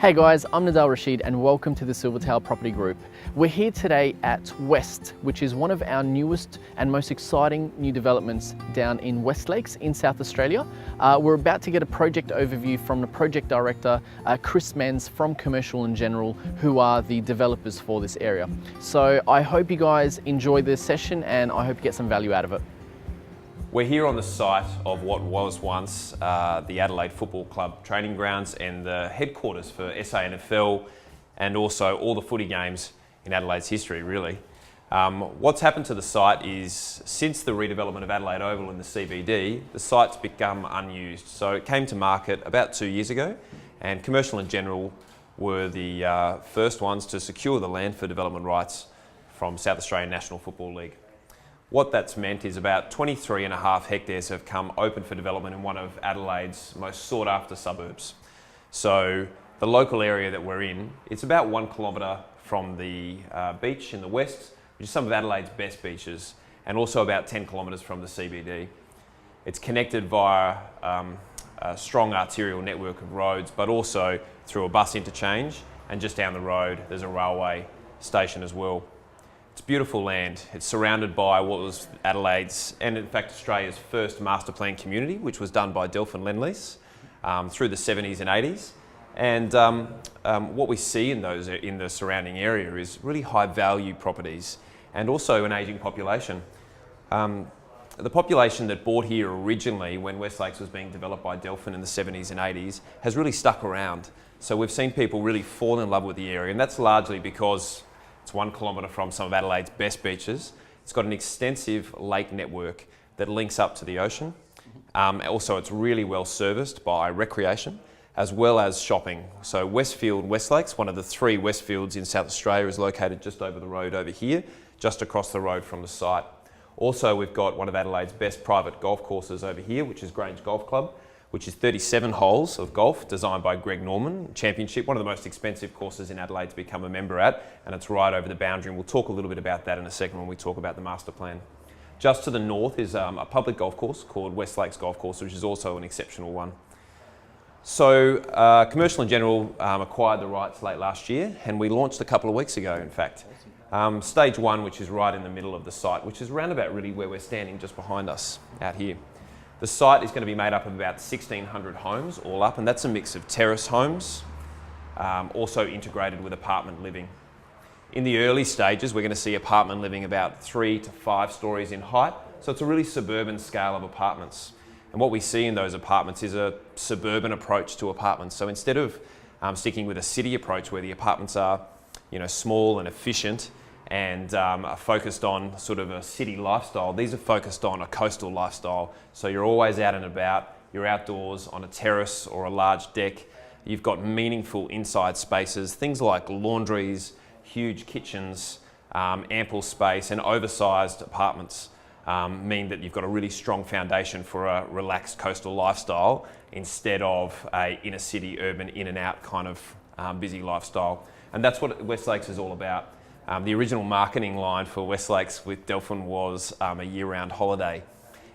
Hey guys, I'm Nadal Rashid and welcome to the Silvertail Property Group. We're here today at West, which is one of our newest and most exciting new developments down in West Lakes in South Australia. We're about to get a project overview from the project director, Chris Menz from Commercial and General, who are the developers for this area. So I hope you guys enjoy this session and I hope you get some value out of it. We're here on the site of what was once the Adelaide Football Club training grounds and the headquarters for SANFL and also all the footy games in Adelaide's history, really. What's happened to the site is since the redevelopment of Adelaide Oval in the CBD, the site's become unused. So it came to market about 2 years ago and Commercial and General were the first ones to secure the land for development rights from South Australian National Football League. What that's meant is about 23.5 hectares have come open for development in one of Adelaide's most sought after suburbs. So the local area that we're in, it's about 1 kilometre from the beach in the west, which is some of Adelaide's best beaches, and also about 10 kilometres from the CBD. It's connected via a strong arterial network of roads, but also through a bus interchange, and just down the road there's a railway station as well. It's beautiful land. It's surrounded by what was Adelaide's, and in fact Australia's first master plan community, which was done by Delphin Lend-Lease through the 70s and 80s. And what we see in the surrounding area is really high value properties and also an ageing population. The population that bought here originally when West Lakes was being developed by Delphin in the 70s and 80s has really stuck around. So we've seen people really fall in love with the area, and that's largely because it's 1 kilometre from some of Adelaide's best beaches. It's got an extensive lake network that links up to the ocean. Also, it's really well serviced by recreation as well as shopping. So Westfield West Lakes, one of the 3 Westfields in South Australia, is located just over the road over here, just across the road from the site. Also, we've got one of Adelaide's best private golf courses over here, which is Grange Golf Club, which is 37 holes of golf designed by Greg Norman, Championship, one of the most expensive courses in Adelaide to become a member at, and it's right over the boundary, and we'll talk a little bit about that in a second when we talk about the master plan. Just to the north is a public golf course called West Lakes Golf Course, which is also an exceptional one. So Commercial and General acquired the rights late last year, and we launched a couple of weeks ago, in fact. Stage 1, which is right in the middle of the site, which is round about really where we're standing just behind us out here. The site is going to be made up of about 1,600 homes all up, and that's a mix of terrace homes, also integrated with apartment living. In the early stages, we're going to see apartment living about 3 to 5 stories in height, so it's a really suburban scale of apartments. And what we see in those apartments is a suburban approach to apartments. So instead of sticking with a city approach where the apartments are, small and efficient, and are focused on sort of a city lifestyle, these are focused on a coastal lifestyle. So you're always out and about, you're outdoors on a terrace or a large deck. You've got meaningful inside spaces, things like laundries, huge kitchens, ample space, and oversized apartments mean that you've got a really strong foundation for a relaxed coastal lifestyle instead of a inner city, urban, in and out kind of busy lifestyle. And that's what West Lakes is all about. The original marketing line for West Lakes with Delphin was a year-round holiday.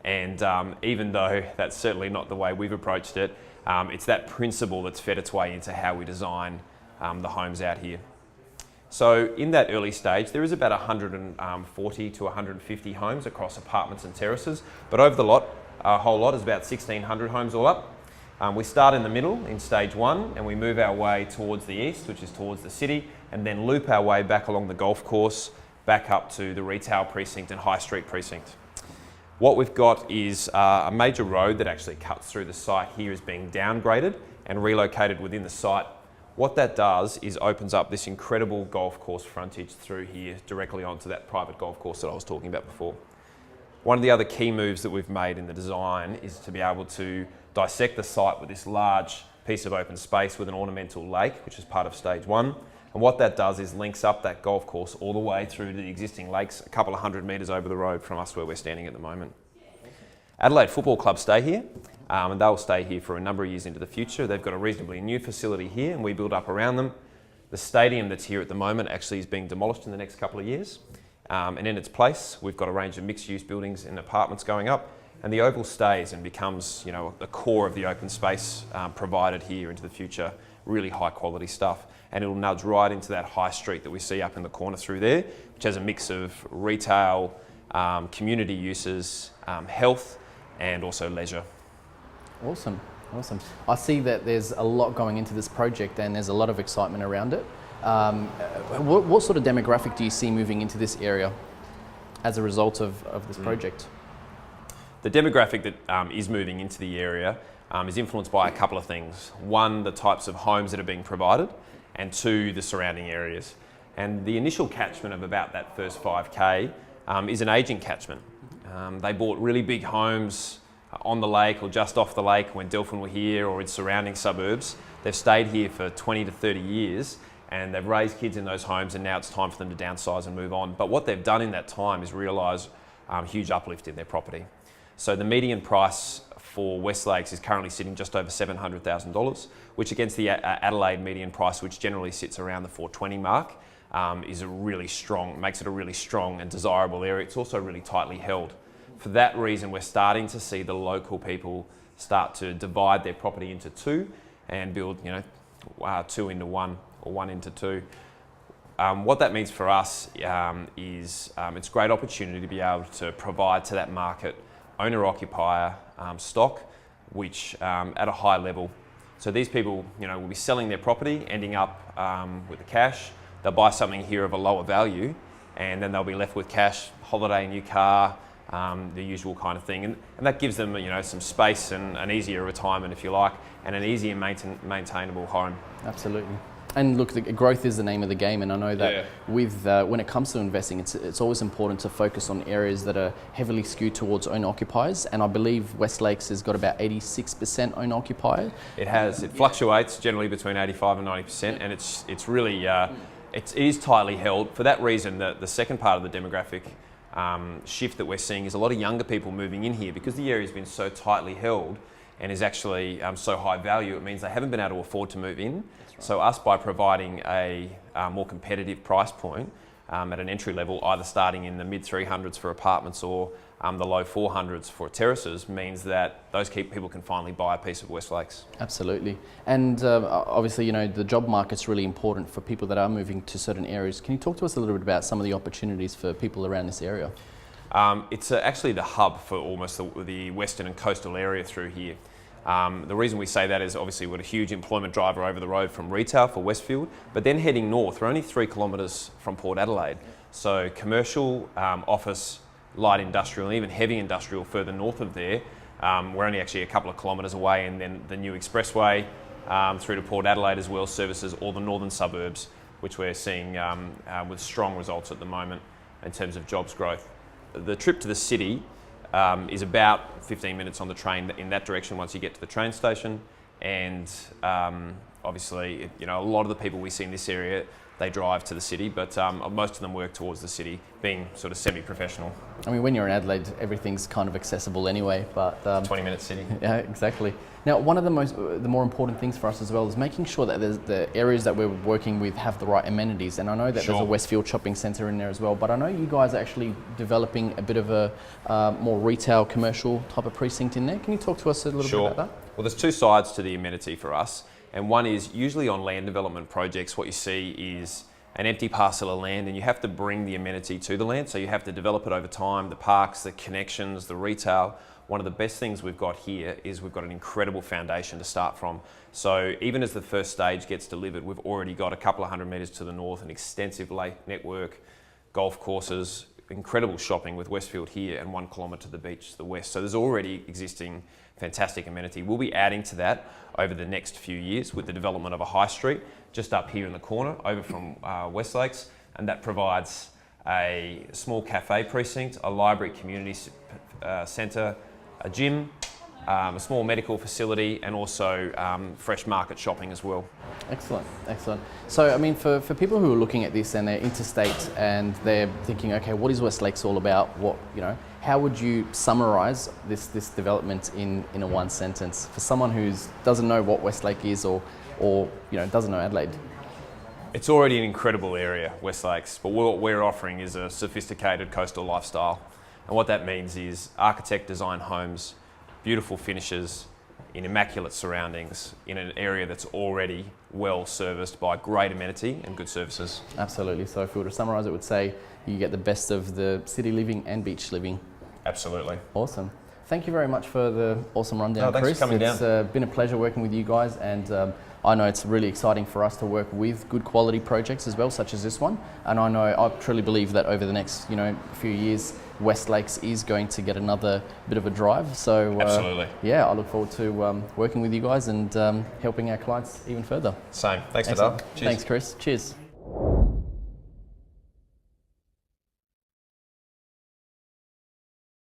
And even though that's certainly not the way we've approached it, it's that principle that's fed its way into how we design the homes out here. So in that early stage, there is about 140 to 150 homes across apartments and terraces, but over the lot, our whole lot is about 1,600 homes all up. We start in the middle in stage 1 and we move our way towards the east, which is towards the city, and then loop our way back along the golf course, back up to the retail precinct and high street precinct. What we've got is a major road that actually cuts through the site here is being downgraded and relocated within the site. What that does is opens up this incredible golf course frontage through here directly onto that private golf course that I was talking about before. One of the other key moves that we've made in the design is to be able to dissect the site with this large piece of open space with an ornamental lake, which is part of stage 1. And what that does is links up that golf course all the way through to the existing lakes, a couple of 100 metres over the road from us where we're standing at the moment. Adelaide Football Club stay here, and they'll stay here for a number of years into the future. They've got a reasonably new facility here, and we build up around them. The stadium that's here at the moment actually is being demolished in the next couple of years. And in its place, we've got a range of mixed-use buildings and apartments going up, and the oval stays and becomes, the core of the open space provided here into the future, really high quality stuff. And it'll nudge right into that high street that we see up in the corner through there, which has a mix of retail, community uses, health, and also leisure. Awesome, awesome. I see that there's a lot going into this project and there's a lot of excitement around it. What sort of demographic do you see moving into this area as a result of this project? The demographic that is moving into the area is influenced by a couple of things. One, the types of homes that are being provided, and two, the surrounding areas. And the initial catchment of about that first 5K is an ageing catchment. They bought really big homes on the lake or just off the lake when Delphin were here, or in surrounding suburbs. They've stayed here for 20 to 30 years and they've raised kids in those homes, and now it's time for them to downsize and move on. But what they've done in that time is realise huge uplift in their property. So the median price for West Lakes is currently sitting just over $700,000, which against the Adelaide median price, which generally sits around the 420 mark, is a really strong, makes it a really strong and desirable area. It's also really tightly held. For that reason, we're starting to see the local people start to divide their property into two and build, two into one or one into two. What that means for us is it's a great opportunity to be able to provide to that market owner-occupier stock, which at a high level. So these people, will be selling their property, ending up with the cash. They'll buy something here of a lower value, and then they'll be left with cash, holiday, new car, the usual kind of thing. And that gives them, some space and an easier retirement, if you like, and an easier maintainable home. Absolutely. And look, the growth is the name of the game, and I know that with when it comes to investing, it's always important to focus on areas that are heavily skewed towards owner-occupiers, and I believe West Lakes has got about 86% owner-occupier. It has. It fluctuates generally between 85 and 90%, and it's really, it is tightly held. For that reason, the second part of the demographic shift that we're seeing is a lot of younger people moving in here, because the area's been so tightly held and is actually so high value. It means they haven't been able to afford to move in. Right. So us, by providing a more competitive price point at an entry level, either starting in the mid 300s for apartments or the low 400s for terraces, means that those people can finally buy a piece of West Lakes. Absolutely. And obviously, the job market's really important for people that are moving to certain areas. Can you talk to us a little bit about some of the opportunities for people around this area? It's actually the hub for almost the western and coastal area through here. The reason we say that is obviously we've got a huge employment driver over the road from retail for Westfield, but then heading north, we're only 3 kilometres from Port Adelaide. So commercial, office, light industrial, and even heavy industrial further north of there, we're only actually a couple of kilometres away, and then the new expressway through to Port Adelaide as well services all the northern suburbs, which we're seeing with strong results at the moment in terms of jobs growth. The trip to the city is about 15 minutes on the train in that direction once you get to the train station, and obviously a lot of the people we see in this area, they drive to the city, but most of them work towards the city, being sort of semi-professional. I mean, when you're in Adelaide, everything's kind of accessible anyway, but 20-minute city. Yeah, exactly. Now, one of the more important things for us as well is making sure that the areas that we're working with have the right amenities. And I know that there's a Westfield shopping centre in there as well, but I know you guys are actually developing a bit of a more retail, commercial type of precinct in there. Can you talk to us a little bit about that? Well, there's two sides to the amenity for us. And one is usually on land development projects, what you see is an empty parcel of land, and you have to bring the amenity to the land. So you have to develop it over time, the parks, the connections, the retail. One of the best things we've got here is we've got an incredible foundation to start from. So even as the first stage gets delivered, we've already got a couple of hundred metres to the north, an extensive lake network, golf courses, incredible shopping with Westfield here, and 1 kilometre to the beach to the west. So there's already existing fantastic amenity. We'll be adding to that over the next few years with the development of a high street just up here in the corner over from West Lakes, and that provides a small cafe precinct, a library community centre, a gym, a small medical facility, and also fresh market shopping as well. Excellent, excellent. So, I mean, for people who are looking at this and they're interstate and they're thinking, okay, what is West Lakes all about? How would you summarise this development in a one sentence for someone who doesn't know what Westlake is or doesn't know Adelaide? It's already an incredible area, West Lakes, but what we're offering is a sophisticated coastal lifestyle. And what that means is architect design homes, beautiful finishes, in immaculate surroundings, in an area that's already well serviced by great amenity and good services. Absolutely. So if we were to summarise it, would say you get the best of the city living and beach living. Absolutely. Awesome. Thank you very much for the awesome rundown, thanks Chris. for coming It's down. Been a pleasure working with you guys, and I know it's really exciting for us to work with good quality projects as well, such as this one. And I truly believe that over the next few years, West Lakes is going to get another bit of a drive. So Absolutely. Yeah, I look forward to working with you guys and helping our clients even further. Same. Thanks, Excellent. Nadal. Cheers. Thanks, Chris. Cheers.